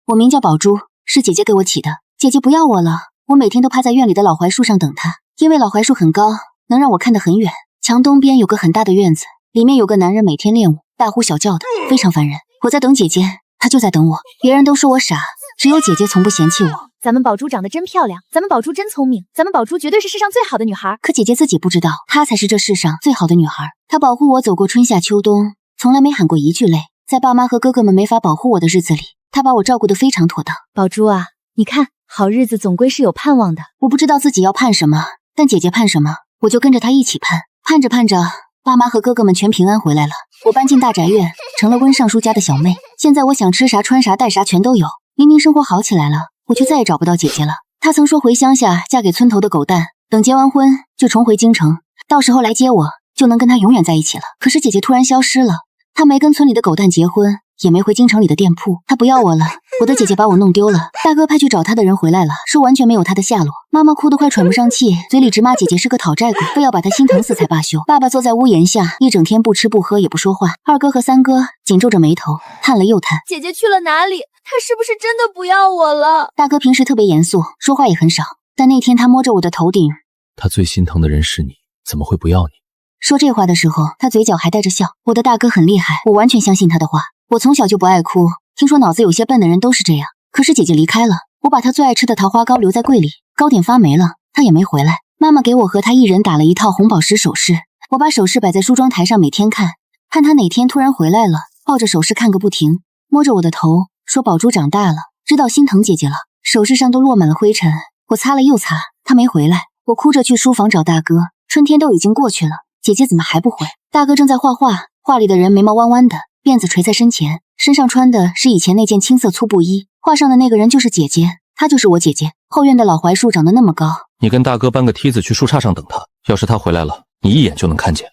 我名叫宝珠，是姐姐给我起的。姐姐不要我了，我每天都趴在院里的老槐树上等她，因为老槐树很高，能让我看得很远。墙东边有个很大的院子，里面有个男人每天练舞，大呼小叫的，非常烦人。我在等姐姐，她就在等我。别人都说我傻，只有姐姐从不嫌弃我。咱们宝珠长得真漂亮，咱们宝珠真聪明，咱们宝珠绝对是世上最好的女孩。可姐姐自己不知道，她才是这世上最好的女孩。她保护我走过春夏秋冬，从来没喊过一句累。在爸妈和哥哥们没法保护我的日子里，她把我照顾得非常妥当。宝珠啊，你看，好日子总归是有盼望的。我不知道自己要盼什么，但姐姐盼什么，我就跟着她一起盼。盼着盼着，爸妈和哥哥们全平安回来了。我搬进大宅院，成了温尚书家的小妹。现在我想吃啥穿啥带啥全都有。明明生活好起来了，我却再也找不到姐姐了。她曾说回乡下嫁给村头的狗蛋，等结完婚就重回京城，到时候来接我，就能跟她永远在一起了。可是姐姐突然消失了，她没跟村里的狗蛋结婚，也没回京城里的店铺，她不要我了。我的姐姐把我弄丢了，大哥派去找她的人回来了，说完全没有她的下落。妈妈哭得快喘不上气，嘴里直骂姐姐是个讨债鬼，非要把她心疼死才罢休。爸爸坐在屋檐下，一整天不吃不喝也不说话。二哥和三哥紧皱着眉头，叹了又叹。姐姐去了哪里？她是不是真的不要我了？大哥平时特别严肃，说话也很少，但那天他摸着我的头顶，他最心疼的人是你，怎么会不要你？说这话的时候，他嘴角还带着笑。我的大哥很厉害，我完全相信他的话。我从小就不爱哭，听说脑子有些笨的人都是这样。可是姐姐离开了，我把她最爱吃的桃花糕留在柜里，糕点发霉了，她也没回来。妈妈给我和她一人打了一套红宝石首饰，我把首饰摆在梳妆台上每天看，看她哪天突然回来了，抱着首饰看个不停，摸着我的头说宝珠长大了，知道心疼姐姐了。首饰上都落满了灰尘，我擦了又擦，她没回来。我哭着去书房找大哥，春天都已经过去了，姐姐怎么还不回？大哥正在画画，画里的人眉毛弯弯的，辫子垂在身前，身上穿的是以前那件青色粗布衣，画上的那个人就是姐姐，她就是我姐姐。后院的老槐树长得那么高，你跟大哥搬个梯子去树杈上等他，要是他回来了，你一眼就能看见。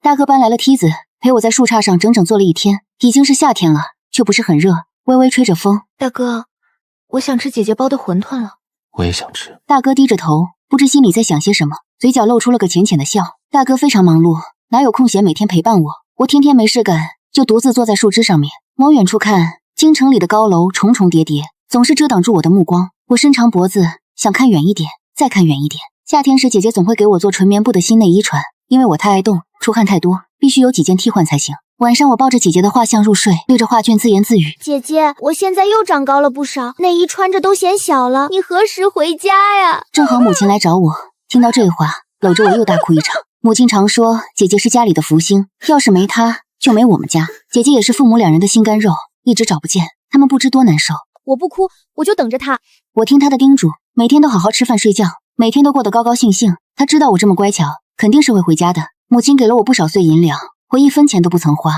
大哥搬来了梯子，陪我在树杈上整整坐了一天。已经是夏天了，却不是很热，微微吹着风。大哥，我想吃姐姐包的馄饨了。我也想吃。大哥低着头，不知心里在想些什么，嘴角露出了个浅浅的笑。大哥非常忙碌，哪有空闲每天陪伴我？我天天没事干，就独自坐在树枝上面，往远处看，京城里的高楼重重叠叠，总是遮挡住我的目光。我伸长脖子，想看远一点，再看远一点。夏天时，姐姐总会给我做纯棉布的新内衣穿，因为我太爱动，出汗太多，必须有几件替换才行。晚上我抱着姐姐的画像入睡，对着画卷自言自语：姐姐，我现在又长高了不少，内衣穿着都显小了，你何时回家呀？正好母亲来找我，听到这话，搂着我又大哭一场。母亲常说，姐姐是家里的福星，要是没她，就没我们家。姐姐也是父母两人的心肝肉，一直找不见，他们不知多难受。我不哭，我就等着她。我听她的叮嘱，每天都好好吃饭睡觉，每天都过得高高兴兴。她知道我这么乖巧，肯定是会回家的。母亲给了我不少碎银两，我一分钱都不曾花，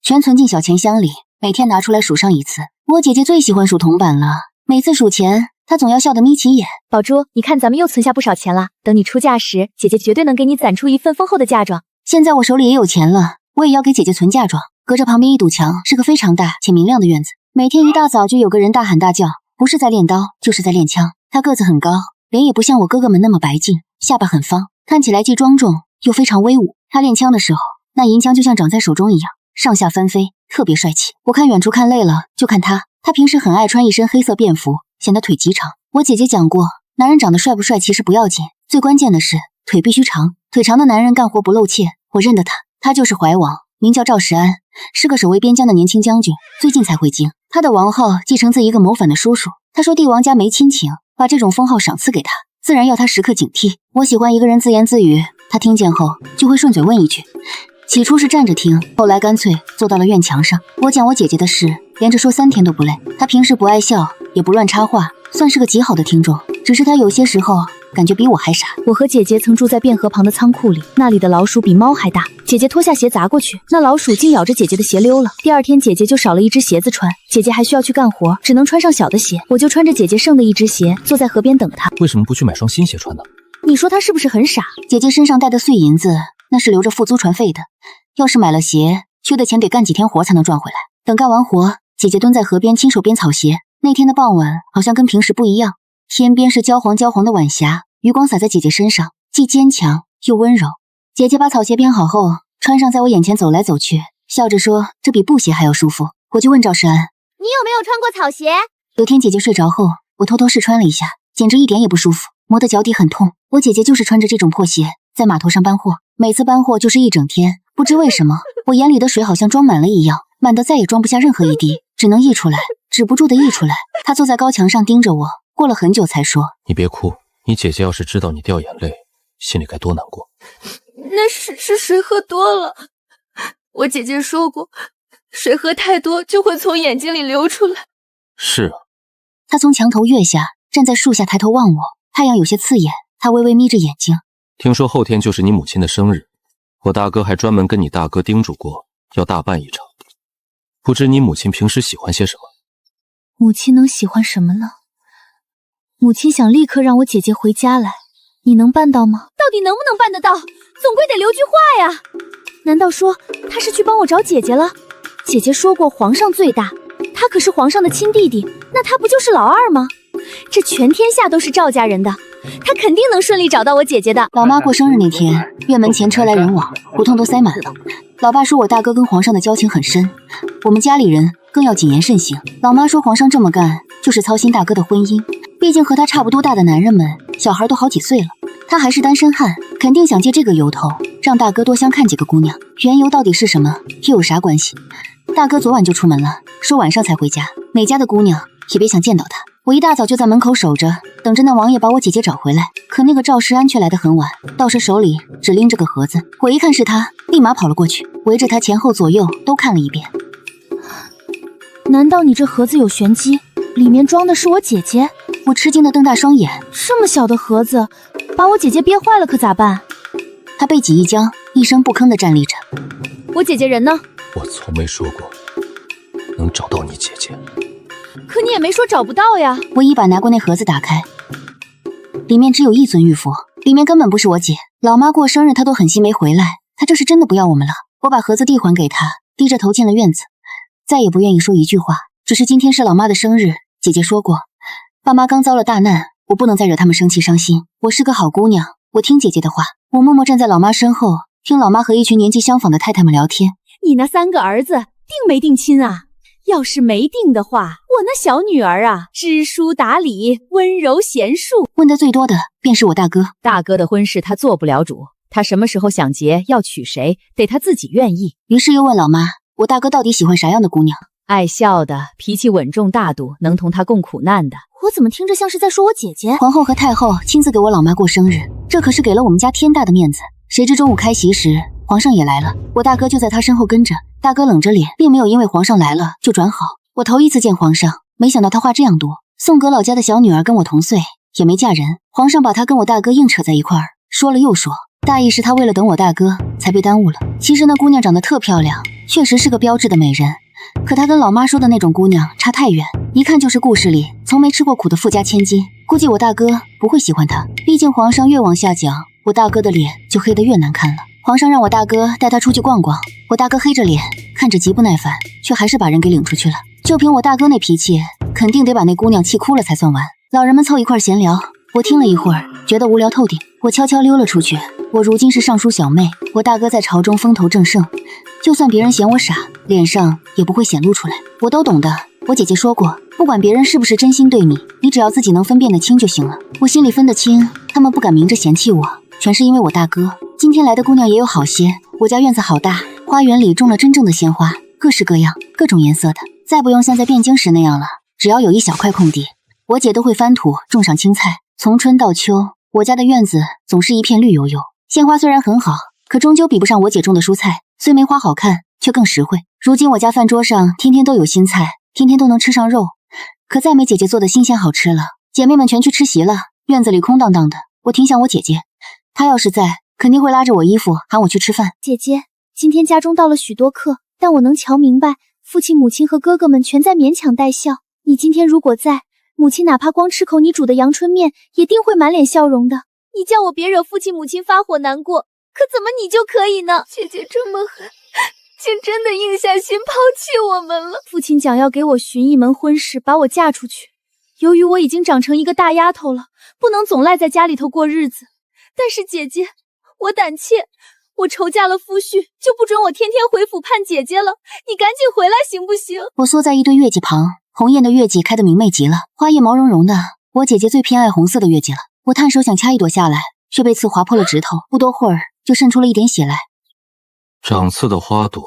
全存进小钱箱里，每天拿出来数上一次。我姐姐最喜欢数铜板了，每次数钱，她总要笑得眯起眼。宝珠，你看咱们又存下不少钱了，等你出嫁时，姐姐绝对能给你攒出一份丰厚的嫁妆。现在我手里也有钱了，我也要给姐姐存嫁妆。隔着旁边一堵墙，是个非常大且明亮的院子，每天一大早就有个人大喊大叫，不是在练刀，就是在练枪。他个子很高，脸也不像我哥哥们那么白净，下巴很方，看起来既庄重又非常威武。他练枪的时候，那银枪就像长在手中一样，上下翻飞，特别帅气。我看远处看累了，就看他。他平时很爱穿一身黑色便服，显得腿极长。我姐姐讲过，男人长得帅不帅其实不要紧，最关键的是腿必须长。腿长的男人干活不露怯。我认得他，他就是怀王，名叫赵石安，是个守卫边疆的年轻将军，最近才回京。他的王号继承自一个谋反的叔叔，他说帝王家没亲情，把这种封号赏赐给他，自然要他时刻警惕。我喜欢一个人自言自语，他听见后就会顺嘴问一句。起初是站着听，后来干脆坐到了院墙上。我讲我姐姐的事，连着说3天都不累。她平时不爱笑，也不乱插话，算是个极好的听众。只是她有些时候感觉比我还傻。我和姐姐曾住在汴河旁的仓库里，那里的老鼠比猫还大。姐姐脱下鞋砸过去，那老鼠竟咬着姐姐的鞋溜了。第二天姐姐就少了一只鞋子穿，姐姐还需要去干活，只能穿上小的鞋。我就穿着姐姐剩的一只鞋，坐在河边等她。为什么不去买双新鞋穿呢？你说她是不是很傻？姐姐身上带的碎银子，那是留着付租船费的。要是买了鞋，缺的钱得干几天活才能赚回来。等干完活，姐姐蹲在河边亲手编草鞋。那天的傍晚好像跟平时不一样，天边是焦黄焦黄的晚霞，余光洒在姐姐身上，既坚强又温柔。姐姐把草鞋编好后，穿上在我眼前走来走去，笑着说这比布鞋还要舒服。我就问赵世安，你有没有穿过草鞋？有天姐姐睡着后，我偷偷试穿了一下，简直一点也不舒服，磨得脚底很痛。我姐姐就是穿着这种破鞋在码头上搬货，每次搬货就是一整天。不知为什么，我眼里的水好像装满了一样，满得再也装不下任何一滴，只能溢出来，止不住的溢出来。她坐在高墙上盯着我，过了很久才说：“你别哭，你姐姐要是知道你掉眼泪，心里该多难过。”那是水喝多了，我姐姐说过，水喝太多就会从眼睛里流出来。是啊。她从墙头跃下，站在树下抬头望我，太阳有些刺眼，她微微眯着眼睛。听说后天就是你母亲的生日，我大哥还专门跟你大哥叮嘱过，要大办一场。不知你母亲平时喜欢些什么？母亲能喜欢什么呢？母亲想立刻让我姐姐回家来，你能办到吗？到底能不能办得到？总归得留句话呀。难道说她是去帮我找姐姐了？姐姐说过皇上最大，她可是皇上的亲弟弟，那她不就是老二吗？这全天下都是赵家人的，她肯定能顺利找到我姐姐的。老妈过生日那天，院门前车来人往，胡同都塞满了。老爸说我大哥跟皇上的交情很深，我们家里人更要谨言慎行。老妈说皇上这么干就是操心大哥的婚姻，毕竟和他差不多大的男人们，小孩都好几岁了，他还是单身汉，肯定想借这个由头让大哥多相看几个姑娘。缘由到底是什么，又有啥关系？大哥昨晚就出门了，说晚上才回家，哪家的姑娘也别想见到他。我一大早就在门口守着，等着那王爷把我姐姐找回来。可那个赵世安却来得很晚，倒是手里只拎着个盒子。我一看是他，立马跑了过去，围着他前后左右都看了一遍。难道你这盒子有玄机，里面装的是我姐姐？我吃惊的瞪大双眼，这么小的盒子，把我姐姐憋坏了可咋办？他背脊一僵，一声不吭地站立着。我姐姐人呢？我从没说过能找到你姐姐。可你也没说找不到呀。我一把拿过那盒子打开，里面只有一尊玉佛，里面根本不是我姐。老妈过生日她都狠心没回来，她这是真的不要我们了。我把盒子递还给她，低着头进了院子，再也不愿意说一句话。只是今天是老妈的生日，姐姐说过，爸妈刚遭了大难，我不能再惹他们生气伤心。我是个好姑娘，我听姐姐的话。我默默站在老妈身后，听老妈和一群年纪相仿的太太们聊天。你那3个儿子定没定亲啊？要是没定的话，我那小女儿啊，知书达理，温柔贤淑。问得最多的便是我大哥。大哥的婚事他做不了主，他什么时候想结，要娶谁，得他自己愿意。于是又问老妈，我大哥到底喜欢啥样的姑娘？爱笑的，脾气稳重大度，能同他共苦难的。我怎么听着像是在说我姐姐？皇后和太后亲自给我老妈过生日，这可是给了我们家天大的面子。谁知中午开席时，皇上也来了，我大哥就在他身后跟着。大哥冷着脸，并没有因为皇上来了就转好。我头一次见皇上，没想到他话这样多。宋阁老家的小女儿跟我同岁，也没嫁人，皇上把她跟我大哥硬扯在一块儿，说了又说，大意是他为了等我大哥才被耽误了。其实那姑娘长得特漂亮，确实是个标致的美人，可她跟老妈说的那种姑娘差太远，一看就是故事里从没吃过苦的富家千金。估计我大哥不会喜欢她，毕竟皇上越往下讲，我大哥的脸就黑得越难看了。皇上让我大哥带他出去逛逛，我大哥黑着脸看着极不耐烦，却还是把人给领出去了。就凭我大哥那脾气，肯定得把那姑娘气哭了才算完。老人们凑一块闲聊，我听了一会儿，觉得无聊透顶，我悄悄溜了出去。我如今是尚书小妹，我大哥在朝中风头正盛，就算别人嫌我傻，脸上也不会显露出来。我都懂的，我姐姐说过，不管别人是不是真心对你，你只要自己能分辨得清就行了。我心里分得清，他们不敢明着嫌弃我，全是因为我大哥。今天来的姑娘也有好些，我家院子好大，花园里种了真正的鲜花，各式各样，各种颜色的。再不用像在汴京时那样了，只要有一小块空地，我姐都会翻土种上青菜。从春到秋，我家的院子总是一片绿油油。鲜花虽然很好，可终究比不上我姐种的蔬菜，虽没花好看，却更实惠。如今我家饭桌上天天都有新菜，天天都能吃上肉，可再没姐姐做的新鲜好吃了。姐妹们全去吃席了，院子里空荡荡的。我挺想我姐姐，她要是在，肯定会拉着我衣服喊我去吃饭。姐姐，今天家中到了许多客，但我能瞧明白，父亲母亲和哥哥们全在勉强带笑。你今天如果在，母亲哪怕光吃口你煮的阳春面，也定会满脸笑容的。你叫我别惹父亲母亲发火难过，可怎么你就可以呢？姐姐这么狠，竟真的硬下心抛弃我们了。父亲讲要给我寻一门婚事，把我嫁出去。由于我已经长成一个大丫头了，不能总赖在家里头过日子。但是姐姐，我胆怯，我愁嫁了夫婿，就不准我天天回府盼姐姐了。你赶紧回来行不行？我缩在一堆月季旁，红艳的月季开得明媚极了，花叶毛茸茸的，我姐姐最偏爱红色的月季了。我探手想掐一朵下来，却被刺划破了指头，不多会儿就渗出了一点血来。长刺的花朵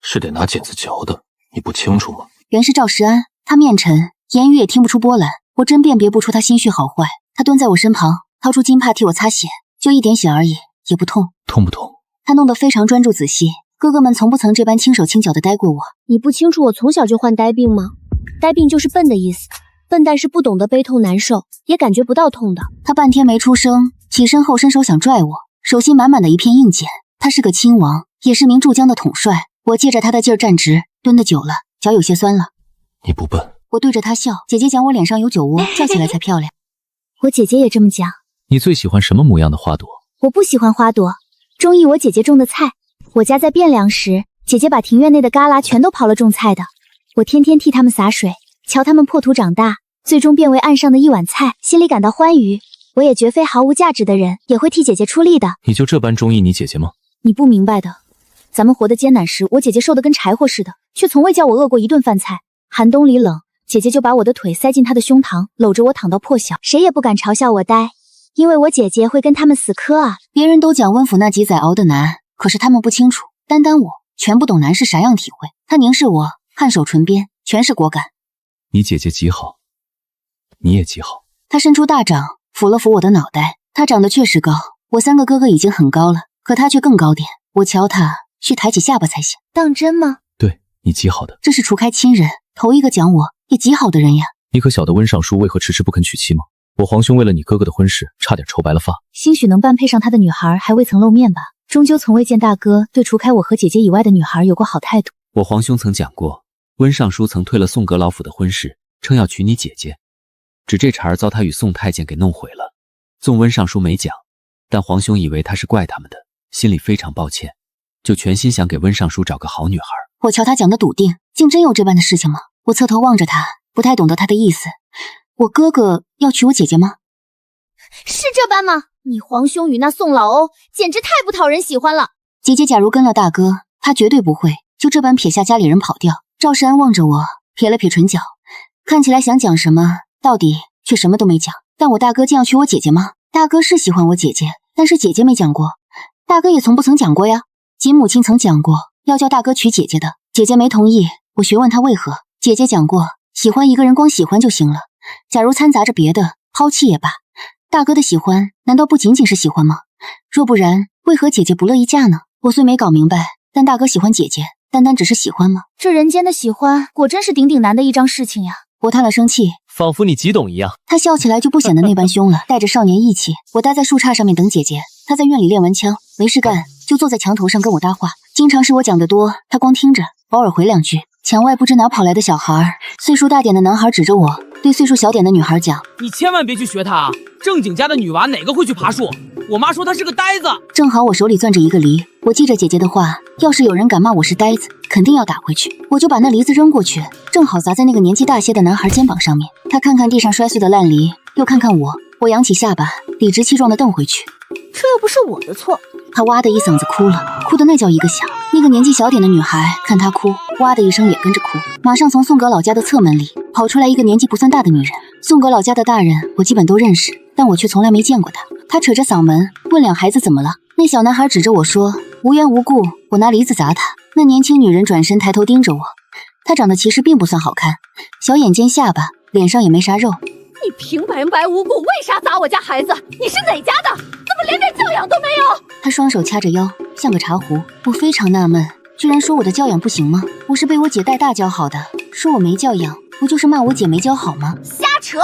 是得拿剪子嚼的，你不清楚吗？原是赵时安，他面沉，言语也听不出波澜，我真辨别不出他心绪好坏。他蹲在我身旁，掏出金帕替我擦血，就一点血而已，也不痛。痛不痛？他弄得非常专注仔细，哥哥们从不曾这般轻手轻脚的待过我。你不清楚我从小就患呆病吗？呆病就是笨的意思，笨蛋是不懂得悲痛难受，也感觉不到痛的。他半天没出声，起身后伸手想拽我，手心满满的一片硬茧。他是个亲王，也是名驻江的统帅。我借着他的劲儿站直，蹲得久了，脚有些酸了。你不笨。我对着他笑，姐姐讲我脸上有酒窝，笑起来才漂亮。我姐姐也这么讲。你最喜欢什么模样的花朵？我不喜欢花朵，中意我姐姐种的菜。我家在汴梁时，姐姐把庭院内的旮旯全都刨了种菜的，我天天替他们洒水，瞧他们破土长大，最终变为岸上的一碗菜，心里感到欢愉。我也绝非毫无价值的人，也会替姐姐出力的。你就这般中意你姐姐吗？你不明白的，咱们活得艰难时，我姐姐瘦得跟柴火似的，却从未叫我饿过一顿饭菜。寒冬里冷，姐姐就把我的腿塞进她的胸膛，搂着我躺到破晓，谁也不敢嘲笑我呆，因为我姐姐会跟他们死磕啊。别人都讲温府那几载熬得难，可是他们不清楚，单单我全不懂难是啥样体会。他凝视我，颔首唇边，全是果敢。你姐姐极好，你也极好。他伸出大掌，抚了抚我的脑袋。他长得确实高，我三个哥哥已经很高了，可他却更高点。我瞧他需抬起下巴才行。当真吗？对，你极好的。这是除开亲人，头一个讲我也极好的人呀。你可晓得温尚书为何迟迟不肯娶妻吗？我皇兄为了你哥哥的婚事，差点愁白了发。兴许能伴配上他的女孩还未曾露面吧，终究从未见大哥对除开我和姐姐以外的女孩有过好态度。我皇兄曾讲过，温尚书曾退了宋阁老府的婚事，称要娶你姐姐，只这茬儿遭他与宋太监给弄毁了。纵温尚书没讲，但皇兄以为他是怪他们的，心里非常抱歉，就全心想给温尚书找个好女孩。我瞧他讲的笃定，竟真有这般的事情吗？我侧头望着他，不太懂得他的意思。我哥哥要娶我姐姐吗？是这般吗？你皇兄与那宋老欧简直太不讨人喜欢了。姐姐假如跟了大哥，他绝对不会就这般撇下家里人跑掉。赵世安望着我，撇了撇唇角，看起来想讲什么，到底却什么都没讲。但我大哥竟要娶我姐姐吗？大哥是喜欢我姐姐，但是姐姐没讲过，大哥也从不曾讲过呀。锦母亲曾讲过要叫大哥娶姐姐的，姐姐没同意。我询问她为何，姐姐讲过喜欢一个人光喜欢就行了，假如掺杂着别的，抛弃也罢。大哥的喜欢难道不仅仅是喜欢吗？若不然，为何姐姐不乐意嫁呢？我虽没搞明白，但大哥喜欢姐姐，单单只是喜欢吗？这人间的喜欢果真是顶顶难的一桩事情呀。我叹了声气，仿佛你极懂一样。他笑起来就不显得那般凶了，带着少年义气。我待在树杈上面等姐姐，她在院里练完枪，没事干就坐在墙头上跟我搭话。经常是我讲得多，他光听着，偶尔回两句。墙外不知哪跑来的小孩，岁数大点的男孩指着我，对岁数小点的女孩讲：“你千万别去学他啊！正经家的女娃哪个会去爬树？我妈说他是个呆子。”正好我手里攥着一个梨，我记着姐姐的话，要是有人敢骂我是呆子，肯定要打回去。我就把那梨子扔过去，正好砸在那个年纪大些的男孩肩膀上面。他看看地上摔碎的烂梨，又看看我，我扬起下巴，理直气壮地瞪回去。这又不是我的错。他哇的一嗓子哭了，哭的那叫一个响。那个年纪小点的女孩看他哭，哇的一声也跟着哭。马上从宋阁老家的侧门里跑出来一个年纪不算大的女人。宋阁老家的大人我基本都认识，但我却从来没见过她。她扯着嗓门问两孩子怎么了。那小男孩指着我说：“无缘无故，我拿梨子砸他。”那年轻女人转身抬头盯着我，她长得其实并不算好看，小眼尖下巴，脸上也没啥肉。你平白无故为啥砸我家孩子？你是哪家的？怎么连点教养都没有？他双手掐着腰，像个茶壶。我非常纳闷，居然说我的教养不行吗？我是被我姐带大教好的，说我没教养，不就是骂我姐没教好吗？瞎扯！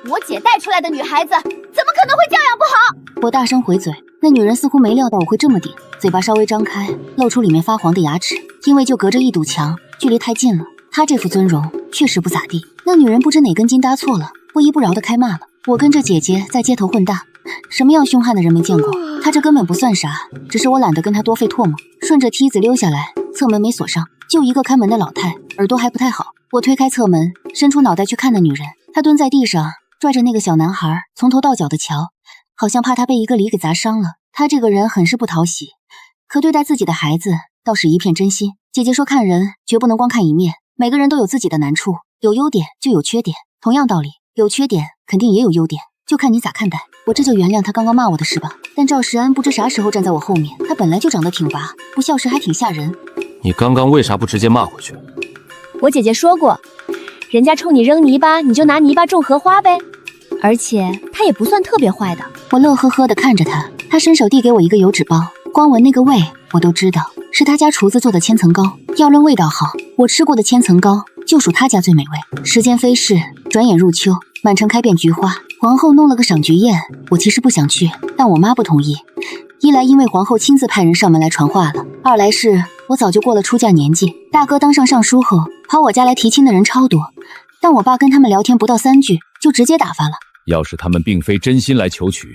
我姐带出来的女孩子，怎么可能会教养不好？我大声回嘴，那女人似乎没料到我会这么顶，嘴巴稍微张开，露出里面发黄的牙齿。因为就隔着一堵墙，距离太近了，她这副尊容确实不咋地。那女人不知哪根筋搭错了，不依不饶地开骂了。我跟着姐姐在街头混大，什么样凶悍的人没见过？她这根本不算啥，只是我懒得跟她多费唾沫。顺着梯子溜下来，侧门没锁上，就一个看门的老太，耳朵还不太好。我推开侧门，伸出脑袋去看那女人，她蹲在地上，拽着那个小男孩，从头到脚的瞧，好像怕他被一个梨给砸伤了。他这个人很是不讨喜，可对待自己的孩子倒是一片真心。姐姐说看人绝不能光看一面，每个人都有自己的难处，有优点就有缺点，同样道理，有缺点肯定也有优点，就看你咋看待。我这就原谅他刚刚骂我的事吧。但赵时安不知啥时候站在我后面，他本来就长得挺拔，不笑时还挺吓人。你刚刚为啥不直接骂回去？我姐姐说过，人家冲你扔泥巴，你就拿泥巴种荷花呗。而且他也不算特别坏的。我乐呵呵地看着他，他伸手递给我一个油纸包，光闻那个味我都知道是他家厨子做的千层糕。要论味道好，我吃过的千层糕就属他家最美味。时间飞逝，转眼入秋，满城开遍菊花。皇后弄了个赏菊宴，我其实不想去，但我妈不同意。一来因为皇后亲自派人上门来传话了，二来是我早就过了出嫁年纪，大哥当上尚书后跑我家来提亲的人超多，但我爸跟他们聊天不到3句就直接打发了。要是他们并非真心来求娶，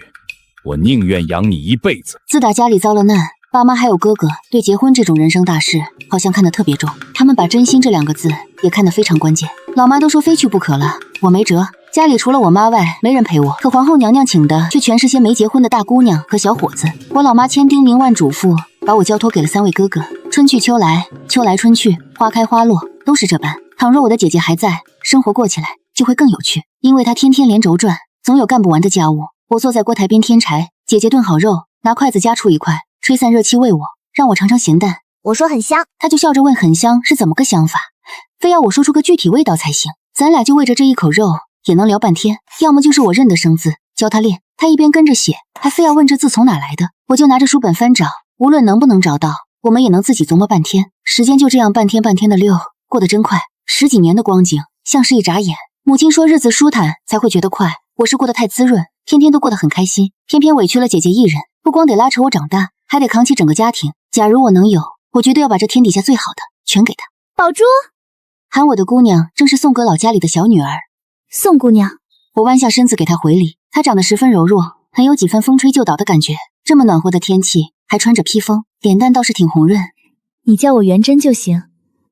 我宁愿养你一辈子。自打家里遭了难，爸妈还有哥哥对结婚这种人生大事好像看得特别重，他们把真心这2个字也看得非常关键。老妈都说非去不可了，我没辙，家里除了我妈外没人陪我，可皇后娘娘请的却全是些没结婚的大姑娘和小伙子。我老妈千叮咛万嘱咐，把我交托给了3位哥哥。春去秋来，秋来春去，花开花落，都是这般。倘若我的姐姐还在，生活过起来就会更有趣，因为她天天连轴转，总有干不完的家务。我坐在锅台边添柴，姐姐炖好肉，拿筷子夹出一块，吹散热气喂我，让我尝尝咸淡。我说很香，她就笑着问很香是怎么个香法，非要我说出个具体味道才行。咱俩就为着这一口肉也能聊半天，要么就是我认得生字教他练，他一边跟着写，还非要问这字从哪来的，我就拿着书本翻找，无论能不能找到，我们也能自己琢磨半天。时间就这样半天半天的溜，过得真快，10几年的光景像是一眨眼。母亲说日子舒坦才会觉得快，我是过得太滋润，天天都过得很开心，偏偏委屈了姐姐一人，不光得拉扯我长大，还得扛起整个家庭。假如我能有，我绝对要把这天底下最好的全给她。宝珠，喊我的姑娘正是宋阁老家里的小女儿宋姑娘。我弯下身子给她回礼，她长得十分柔弱，很有几分风吹就倒的感觉。这么暖和的天气，还穿着披风，脸蛋倒是挺红润。你叫我元真就行，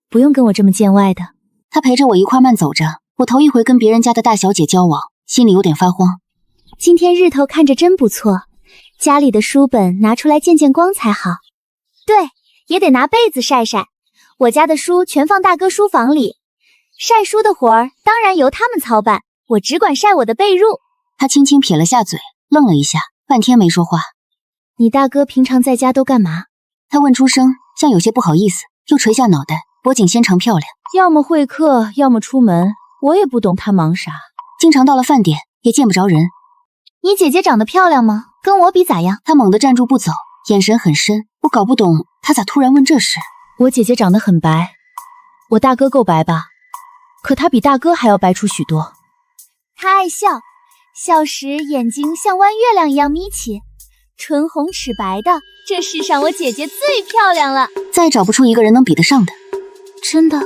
不用跟我这么见外的。她陪着我一块慢走着，我头一回跟别人家的大小姐交往，心里有点发慌。今天日头看着真不错，家里的书本拿出来见见光才好。对，也得拿被子晒晒。我家的书全放大哥书房里，晒书的活儿当然由他们操办，我只管晒我的被褥。他轻轻撇了下嘴，愣了一下，半天没说话。你大哥平常在家都干嘛？他问出声，像有些不好意思，又垂下脑袋，脖颈纤长漂亮。要么会客，要么出门，我也不懂他忙啥。经常到了饭点也见不着人。你姐姐长得漂亮吗？跟我比咋样？他猛地站住不走，眼神很深，我搞不懂他咋突然问这事。我姐姐长得很白，我大哥够白吧？可他比大哥还要白出许多。她爱笑，笑时眼睛像弯月亮一样眯起，唇红齿白的，这世上我姐姐最漂亮了，再找不出一个人能比得上的。真的？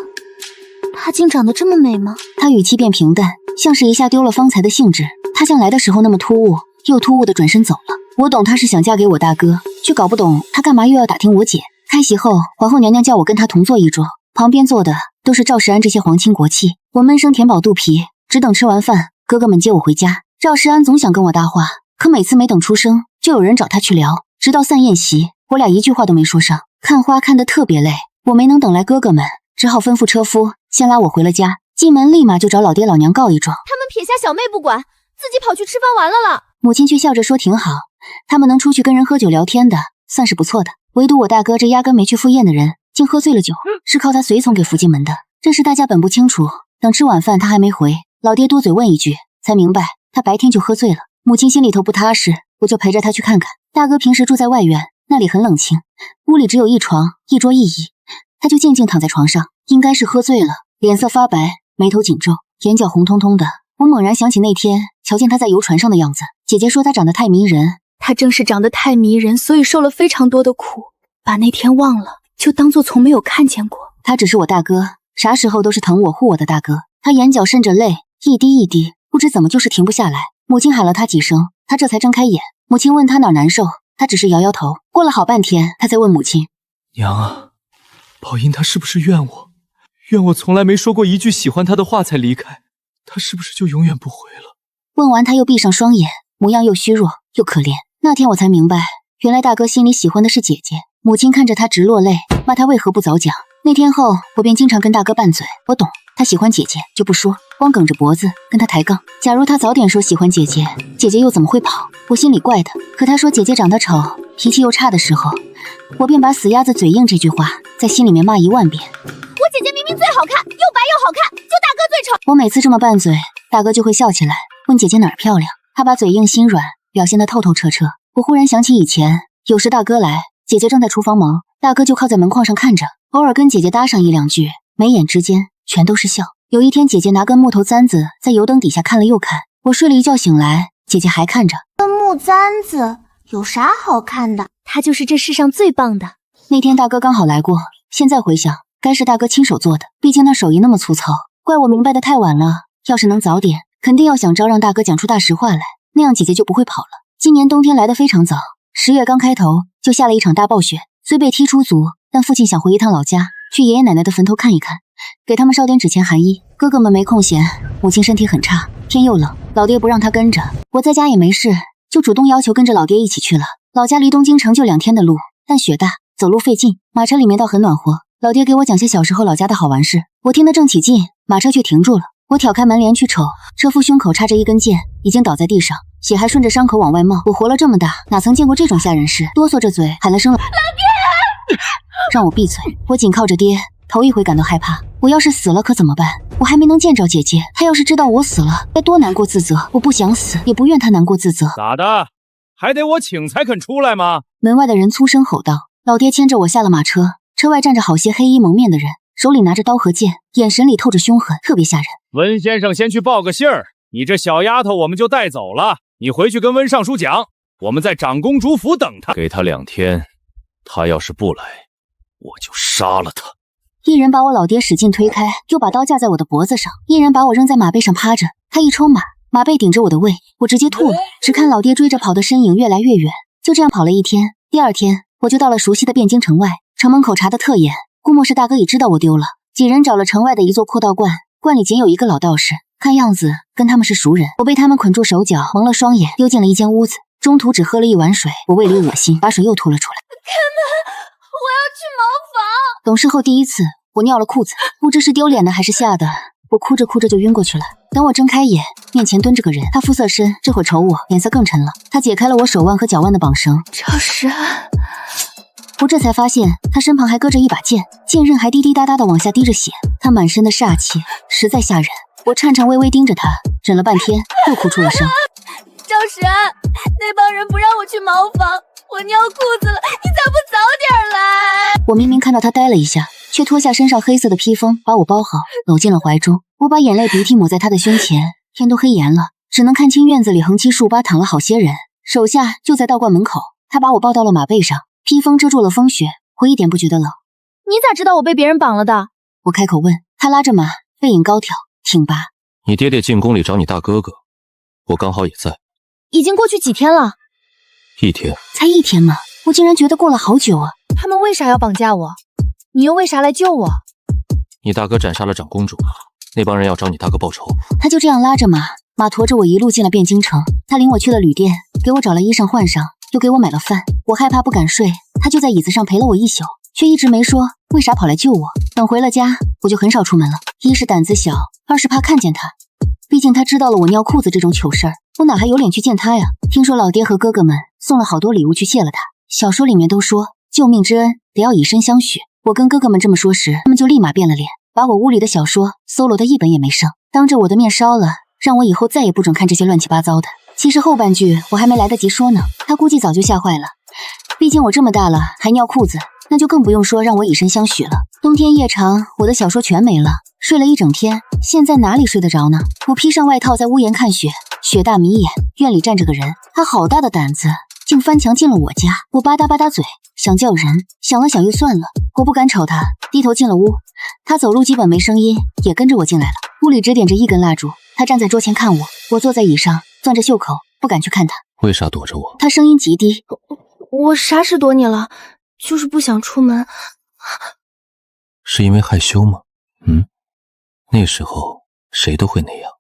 她竟长得这么美吗？他语气变平淡，像是一下丢了方才的兴致。他像来的时候那么突兀，又突兀的转身走了。我懂他是想嫁给我大哥，却搞不懂他干嘛又要打听我姐。开席后，皇后娘娘叫我跟她同坐一桌，旁边坐的都是赵时安这些皇亲国戚。我闷声填饱肚皮，只等吃完饭，哥哥们接我回家。赵时安总想跟我搭话，可每次没等出声，就有人找他去聊。直到散宴席，我俩一句话都没说上。看花看得特别累，我没能等来哥哥们，只好吩咐车夫先拉我回了家。进门立马就找老爹老娘告一状。他们撇下小妹不管，自己跑去吃饭玩了。母亲却笑着说挺好，他们能出去跟人喝酒聊天的，算是不错的。唯独我大哥这压根没去赴宴的人，竟喝醉了酒，是靠他随从给扶进门的。这事大家本不清楚，等吃晚饭他还没回，老爹多嘴问一句，才明白他白天就喝醉了。母亲心里头不踏实，我就陪着他去看看。大哥平时住在外院，那里很冷清，屋里只有一床一桌一椅，他就静静躺在床上，应该是喝醉了，脸色发白，眉头紧皱，眼角红彤彤的。我猛然想起那天瞧见他在游船上的样子，姐姐说他长得太迷人，他正是长得太迷人，所以受了非常多的苦，把那天忘了，就当作从没有看见过。他只是我大哥，啥时候都是疼我护我的大哥。他眼角渗着泪，一滴一滴，不知怎么就是停不下来。母亲喊了他几声，他这才睁开眼。母亲问他哪难受，他只是摇摇头。过了好半天，他才问母亲：娘啊，宝英她是不是怨我？怨我从来没说过一句喜欢她的话才离开，她是不是就永远不回了？问完他又闭上双眼，模样又虚弱又可怜。那天我才明白，原来大哥心里喜欢的是姐姐。母亲看着他直落泪，骂他为何不早讲。那天后，我便经常跟大哥拌嘴。我懂，他喜欢姐姐就不说，光梗着脖子跟他抬杠。假如他早点说喜欢姐姐，姐姐又怎么会跑？我心里怪的。可他说姐姐长得丑，脾气又差的时候，我便把死鸭子嘴硬这句话在心里面骂10000遍。我姐姐明明最好看，又白又好看，就大哥最丑。我每次这么拌嘴，大哥就会笑起来，问姐姐哪儿漂亮。他把嘴硬心软表现得透透彻彻。我忽然想起以前，有时大哥来，姐姐正在厨房忙，大哥就靠在门框上看着，偶尔跟姐姐搭上1、2句，眉眼之间全都是笑。有一天，姐姐拿根木头簪子在油灯底下看了又看，我睡了一觉醒来，姐姐还看着。根木簪子有啥好看的？它就是这世上最棒的。那天大哥刚好来过，现在回想，该是大哥亲手做的，毕竟那手艺那么粗糙。怪我明白的太晚了，要是能早点，肯定要想招让大哥讲出大实话来，那样姐姐就不会跑了。今年冬天来得非常早，10月刚开头就下了一场大暴雪，虽被踢出族，但父亲想回一趟老家，去爷爷奶奶的坟头看一看，给他们烧点纸钱寒衣。哥哥们没空闲，母亲身体很差，天又冷，老爹不让他跟着，我在家也没事，就主动要求跟着老爹一起去了。老家离东京城就2天的路，但雪大，走路费劲，马车里面倒很暖和。老爹给我讲些小时候老家的好玩事，我听得正起劲，马车却停住了。我挑开门帘去瞅，车夫胸口插着一根剑，已经倒在地上，血还顺着伤口往外冒。我活了这么大，哪曾见过这种吓人事，哆嗦着嘴喊了声老爹，让我闭嘴。我紧靠着爹，头一回感到害怕。我要是死了可怎么办？我还没能见着姐姐，她要是知道我死了，该多难过自责。我不想死，也不愿她难过自责。咋的？还得我请才肯出来吗？门外的人粗声吼道。老爹牵着我下了马车，车外站着好些黑衣蒙面的人，手里拿着刀和剑，眼神里透着凶狠，特别吓人。温先生先去报个信儿，你这小丫头我们就带走了。你回去跟温尚书讲，我们在长公主府等他，给他2天，他要是不来，我就杀了他。一人把我老爹使劲推开，又把刀架在我的脖子上，一人把我扔在马背上趴着。他一抽马，马背顶着我的胃，我直接吐了。只看老爹追着跑的身影越来越远，就这样跑了1天。第2天，我就到了熟悉的汴京城外，城门口查得特严，估摸是大哥已知道我丢了。几人找了城外的一座阔道观，观里仅有一个老道士，看样子跟他们是熟人。我被他们捆住手脚，蒙了双眼，丢进了一间屋子。中途只喝了1碗水，我胃里恶心，把水又吐了出来。我要去茅房。懂事后第一次，我尿了裤子，不知是丢脸的还是吓的，我哭着哭着就晕过去了。等我睁开眼，面前蹲着个人，他肤色深，这会瞅我，脸色更沉了。他解开了我手腕和脚腕的绑绳，赵神，我这才发现他身旁还搁着一把剑，剑刃还滴滴答答的往下滴着血，他满身的煞气，实在吓人。我颤颤巍巍盯着他，忍了半天，又哭出了声。赵神，那帮人不让我去茅房，我尿裤子了，你咋不早点来？我明明看到他呆了一下，却脱下身上黑色的披风，把我包好，搂进了怀中。我把眼泪鼻涕抹在他的胸前，天都黑严了，只能看清院子里横七竖八躺了好些人，手下就在道观门口。他把我抱到了马背上，披风遮住了风雪，我一点不觉得冷。你咋知道我被别人绑了的？我开口问。他拉着马，背影高挑挺拔。你爹爹进宫里找你大哥哥，我刚好也在。已经过去几天了？1天。才1天吗？我竟然觉得过了好久啊。他们为啥要绑架我？你又为啥来救我？你大哥斩杀了长公主，那帮人要找你大哥报仇。他就这样拉着马，马驮着我一路进了汴京城。他领我去了旅店，给我找了衣裳换上，又给我买了饭。我害怕不敢睡，他就在椅子上陪了我1宿，却一直没说为啥跑来救我。等回了家，我就很少出门了，一是胆子小，二是怕看见他。毕竟他知道了我尿裤子这种糗事儿，我哪还有脸去见他呀？听说老爹和哥哥们送了好多礼物去谢了他。小说里面都说救命之恩得要以身相许。我跟哥哥们这么说时，他们就立马变了脸，把我屋里的小说搜罗的一本也没剩，当着我的面烧了，让我以后再也不准看这些乱七八糟的。其实后半句我还没来得及说呢，他估计早就吓坏了。毕竟我这么大了还尿裤子，那就更不用说让我以身相许了。冬天夜长，我的小说全没了，睡了一整天，现在哪里睡得着呢？我披上外套在屋檐看雪，雪大迷眼，院里站着个人，他好大的胆子，竟翻墙进了我家。我吧嗒吧嗒嘴，想叫人，想了想又算了，我不敢吵他，低头进了屋。他走路基本没声音，也跟着我进来了。屋里只点着1根蜡烛，他站在桌前看我，我坐在椅上攥着袖口，不敢去看他。为啥躲着我？他声音极低。我啥时躲你了？就是不想出门。是因为害羞吗？那时候谁都会那样，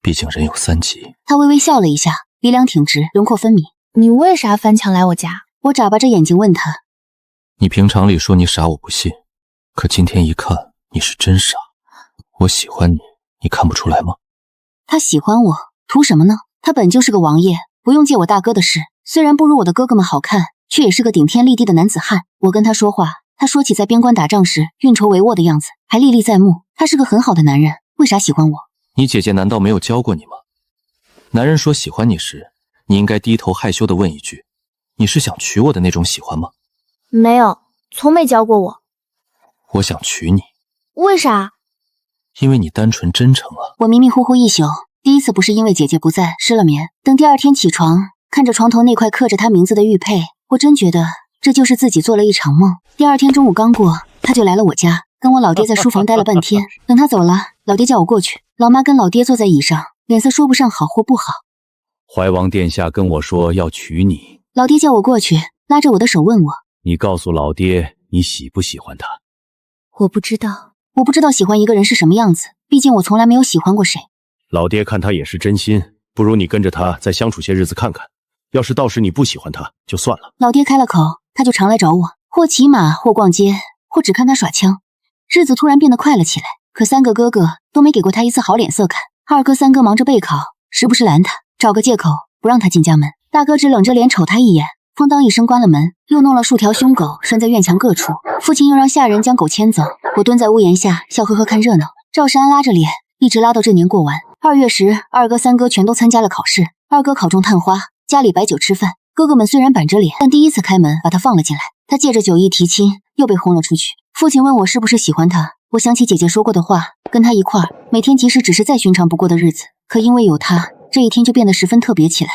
毕竟人有3急。他微微笑了一下，鼻梁挺直，轮廓分明。你为啥翻墙来我家？我眨巴着眼睛问他：你平常里说你傻我不信，可今天一看你是真傻。我喜欢你，你看不出来吗？他喜欢我，图什么呢？他本就是个王爷，不用借我大哥的事。虽然不如我的哥哥们好看，却也是个顶天立地的男子汉。我跟他说话，他说起在边关打仗时运筹帷幄的样子，还历历在目。他是个很好的男人，为啥喜欢我？你姐姐难道没有教过你吗？男人说喜欢你时，你应该低头害羞地问一句：你是想娶我的那种喜欢吗？没有，从没教过我。我想娶你。为啥？因为你单纯真诚啊。我迷迷糊糊一宿，第一次不是因为姐姐不在失了眠，等第二天起床，看着床头那块刻着她名字的玉佩，我真觉得这就是自己做了一场梦。第二天中午刚过，他就来了我家，跟我老爹在书房待了半天。等他走了，老爹叫我过去，老妈跟老爹坐在椅上，脸色说不上好或不好。怀王殿下跟我说要娶你，老爹叫我过去，拉着我的手问我：你告诉老爹你喜不喜欢他？我不知道。我不知道喜欢一个人是什么样子，毕竟我从来没有喜欢过谁。老爹看他也是真心，不如你跟着他再相处些日子看看。要是到时你不喜欢他，就算了。老爹开了口，他就常来找我，或骑马，或逛街，或只看他耍枪。日子突然变得快了起来，可三个哥哥都没给过他一次好脸色看。二哥、三哥忙着备考，时不时拦他，找个借口不让他进家门。大哥只冷着脸瞅他一眼，咣当一声关了门，又弄了数条凶狗拴在院墙各处。父亲又让下人将狗牵走。我蹲在屋檐下笑呵呵看热闹。赵世安拉着脸，一直拉到这年过完。2月时，二哥、三哥全都参加了考试。二哥考中探花，家里摆酒吃饭。哥哥们虽然板着脸，但第一次开门把他放了进来。他借着酒意提亲，又被轰了出去。父亲问我是不是喜欢他，我想起姐姐说过的话，跟他一块儿，每天即使只是再寻常不过的日子，可因为有他，这一天就变得十分特别起来。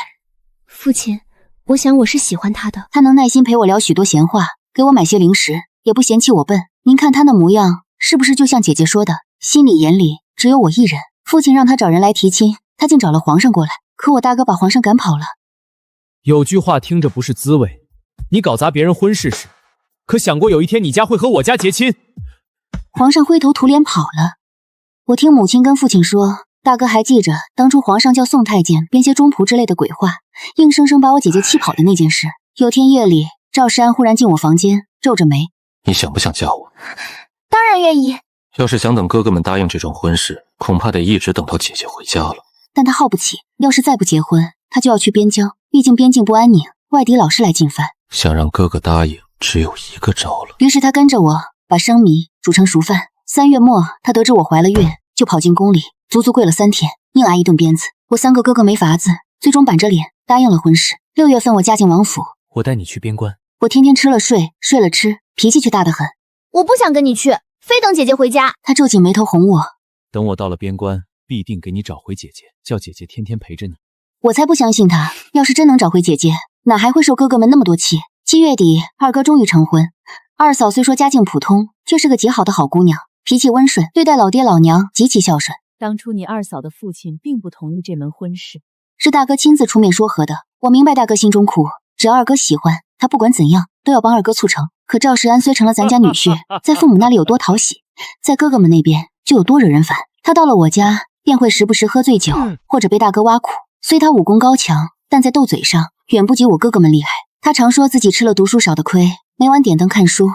父亲，我想我是喜欢他的。他能耐心陪我聊许多闲话，给我买些零食，也不嫌弃我笨。您看他那模样，是不是就像姐姐说的，心里眼里只有我一人？父亲让他找人来提亲，他竟找了皇上过来，可我大哥把皇上赶跑了。有句话听着不是滋味，你搞砸别人婚事时，可想过有一天你家会和我家结亲？皇上灰头土脸跑了。我听母亲跟父亲说，大哥还记着当初皇上叫宋太监编些中仆之类的鬼话，硬生生把我姐姐气跑的那件事。有天夜里，赵世安忽然进我房间，皱着眉：你想不想嫁我？当然愿意。要是想等哥哥们答应这桩婚事，恐怕得一直等到姐姐回家了。但他耗不起，要是再不结婚，他就要去边疆，毕竟边境不安宁，外敌老是来进犯。想让哥哥答应，只有一个招了。于是他跟着我把生米煮成熟饭。3月末，他得知我怀了孕，就跑进宫里，足足跪了3天，硬挨一顿鞭子。我3个哥哥没法子，最终板着脸答应了婚事。6月份我嫁进王府，我带你去边关。我天天吃了睡，睡了吃，脾气却大得很。我不想跟你去，非等姐姐回家。他皱紧眉头哄我，等我到了边关，必定给你找回姐姐，叫姐姐天天陪着你。我才不相信他，要是真能找回姐姐，哪还会受哥哥们那么多气。7月底，二哥终于成婚。二嫂虽说家境普通，却是个极好的好姑娘，脾气温顺，对待老爹老娘极其孝顺。当初你二嫂的父亲并不同意这门婚事，是大哥亲自出面说和的。我明白大哥心中苦，只要二哥喜欢，他不管怎样都要帮二哥促成。可赵世安虽成了咱家女婿，在父母那里有多讨喜，在哥哥们那边就有多惹人烦。他到了我家，便会时不时喝醉酒，或者被大哥挖苦。虽他武功高强，但在斗嘴上远不及我哥哥们厉害。他常说自己吃了读书少的亏，每晚点灯看书。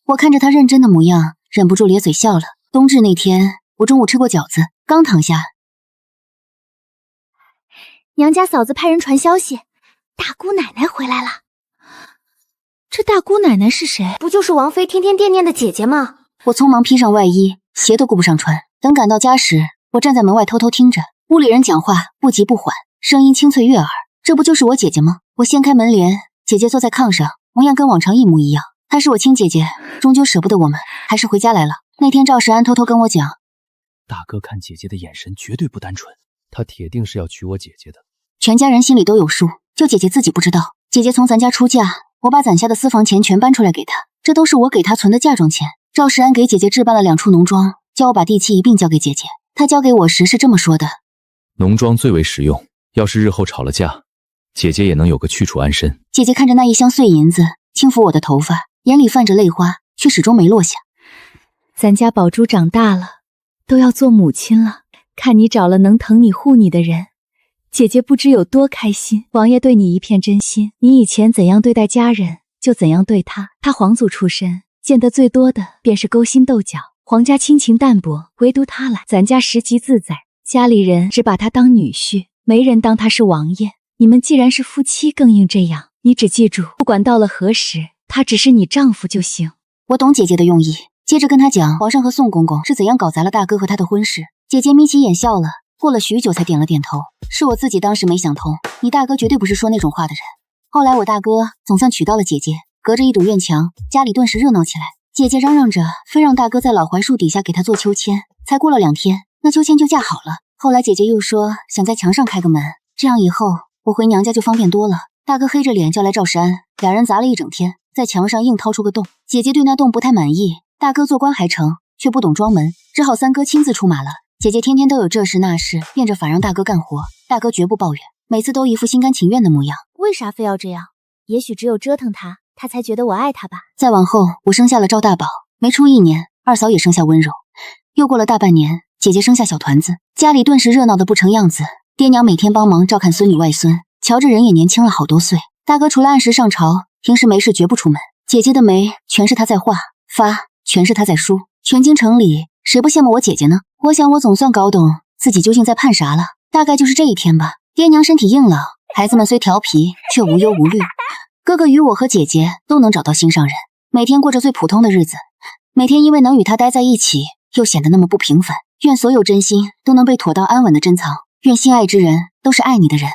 我看着他认真的模样，忍不住咧嘴笑了。冬至那天，我中午吃过饺子，刚躺下，娘家嫂子派人传消息，大姑奶奶回来了。这大姑奶奶是谁？不就是王妃天天惦念的姐姐吗？我匆忙披上外衣，鞋都顾不上穿。等赶到家时，我站在门外偷偷听着，屋里人讲话不急不缓，声音清脆悦耳。这不就是我姐姐吗？我掀开门帘，姐姐坐在炕上，模样跟往常一模一样。她是我亲姐姐，终究舍不得我们，还是回家来了。那天赵世安偷偷跟我讲，大哥看姐姐的眼神绝对不单纯，他铁定是要娶我姐姐的。全家人心里都有数，就姐姐自己不知道。姐姐从咱家出嫁，我把攒下的私房钱全搬出来给她，这都是我给她存的嫁妆钱。赵世安给姐姐置办了2处农庄，叫我把地契一并交给姐姐。他交给我时是这么说的：农庄最为实用，要是日后吵了架，姐姐也能有个去处安身。姐姐看着那一箱碎银子，轻抚我的头发，眼里泛着泪花，却始终没落下。咱家宝珠长大了，都要做母亲了，看你找了能疼你护你的人，姐姐不知有多开心。王爷对你一片真心，你以前怎样对待家人，就怎样对他。他皇族出身，见得最多的便是勾心斗角，皇家亲情淡薄，唯独他来，咱家时极自在。家里人只把他当女婿，没人当他是王爷。你们既然是夫妻，更应这样。你只记住，不管到了何时，他只是你丈夫就行。我懂姐姐的用意，接着跟她讲皇上和宋公公是怎样搞砸了大哥和他的婚事。姐姐眯起眼笑了，过了许久才点了点头。是我自己当时没想通，你大哥绝对不是说那种话的人。后来我大哥总算娶到了姐姐，隔着一堵院墙，家里顿时热闹起来。姐姐嚷嚷着非让大哥在老槐树底下给她做秋千，才过了2天，那秋千就架好了。后来姐姐又说想在墙上开个门，这样以后我回娘家就方便多了。大哥黑着脸叫来赵世安，俩人砸了一整天，在墙上硬掏出个洞。姐姐对那洞不太满意，大哥做官还成，却不懂装门，只好三哥亲自出马了。姐姐天天都有这事那事，变着法让大哥干活，大哥绝不抱怨，每次都一副心甘情愿的模样。为啥非要这样？也许只有折腾他，他才觉得我爱他吧。再往后，我生下了赵大宝，没出1年，二嫂也生下温柔。又过了大半年，姐姐生下小团子，家里顿时热闹得不成样子。爹娘每天帮忙照看孙女外孙，瞧着人也年轻了好多岁。大哥除了按时上朝，平时没事绝不出门。姐姐的眉全是他在画，发全是他在梳。全京城里谁不羡慕我姐姐呢？我想我总算搞懂自己究竟在盼啥了，大概就是这一天吧。爹娘身体硬朗，孩子们虽调皮，却无忧无虑。哥哥与我和姐姐都能找到心上人，每天过着最普通的日子。每天因为能与他待在一起，又显得那么不平凡。愿所有真心都能被妥当安稳的珍藏，愿心爱之人都是爱你的人。